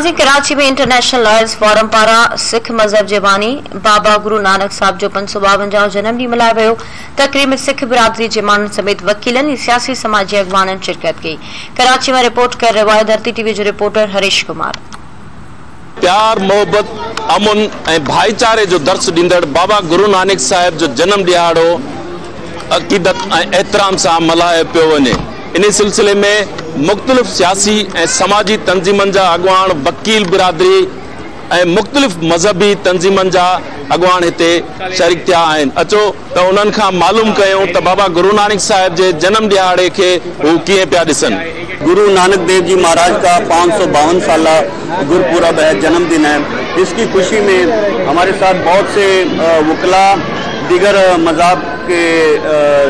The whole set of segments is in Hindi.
नाज़रीन, कराची में इंटरनेशनल लॉयर्स फोरम पारां सिख मज़हब जे बानी बाबा गुरु नानक साहब जो 552 जन्म ॾींहुं मल्हायो वियो। तकरीब में सिख बिरादरी जे माण्हुनि समेत वकीलनि ऐं सियासी समाजी अॻवाननि शिरकत कई। कराची में रिपोर्ट कर रहियो आहे धरती टीवी जो रिपोर्टर हरीश कुमार। प्यार, मोहब्बत, अमुन ऐं भाईचारे जो दर्स ॾींदड़ बाबा गुरु नानक साहिब जो जन्म ॾियारो अक़ीदत ऐं एहतराम सां मल्हायो पियो वञे। इन सिलसिले में मुख़्तलिफ़ सियासी ऐं समाजी तंज़ीमनि जा अॻवान, वकील बिरादरी ऐं मुख़्तलिफ़ मज़हबी तंज़ीमनि जा अॻवान हिते शरीक थिया आहिनि। अचो त उन्हनि खां मालूम कयूं त बाबा गुरु नानक साहिब जे जन्म ॾियारे खे हू कीअं पिया ॾिसनि। गुरु नानक देव जी महाराज का 552 साला गुरपुरब है, जन्मदिन है। इसकी खुशी में हमारे साथ बहुत से वकला, दीगर मज़हब के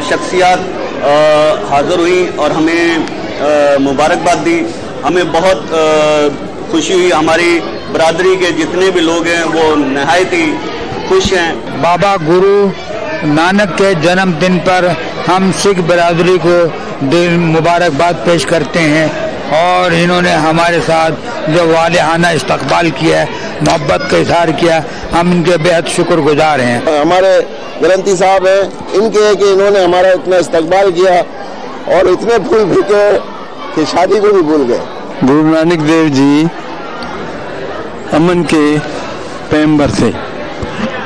शख्सियात हाज़िर हुई और हमें मुबारकबाद दी। हमें बहुत खुशी हुई। हमारी बरादरी के जितने भी लोग हैं वो नहायत ही खुश हैं। बाबा गुरु नानक के जन्मदिन पर हम सिख बरादरी को दिल मुबारकबाद पेश करते हैं और इन्होंने हमारे साथ जो वालिहाना इस्तकबाल किया है, मोहब्बत का इजहार किया, हम इनके बेहद शुक्रगुजार हैं। हमारे ग्रंथी साहब हैं, इनके कि इन्होंने हमारा इतना इस्तकबाल किया और इतने फूल फेंके कि शादी को भी भूल गए। गुरु नानक देव जी अमन के पैगंबर थे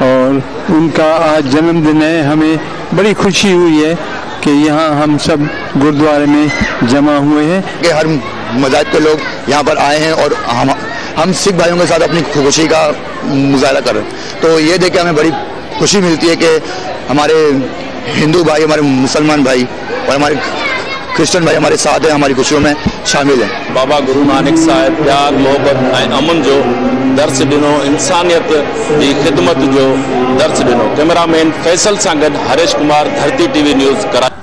और उनका आज जन्मदिन है। हमें बड़ी खुशी हुई है कि यहाँ हम सब गुरुद्वारे में जमा हुए हैं कि हर मज़हब के लोग यहाँ पर आए हैं और हम सिख भाइयों के साथ अपनी खुशी का मुजाहरा कर रहे हैं। तो ये देख के हमें बड़ी खुशी मिलती है कि हमारे हिंदू भाई, हमारे मुसलमान भाई और हमारे क्रिश्चियन भाई हमारे साथ हैं, हमारी खुशियों में शामिल हैं। बाबा गुरु नानक साहिब प्यार, मोहब्बत ऐं अमन जो दर्स ॾिनो, इंसानियत जी ख़िदमत जो दर्स ॾिनो। कैमरामैन फैसल सां गॾु हरीश कुमार, धरती टीवी न्यूज़, कराची।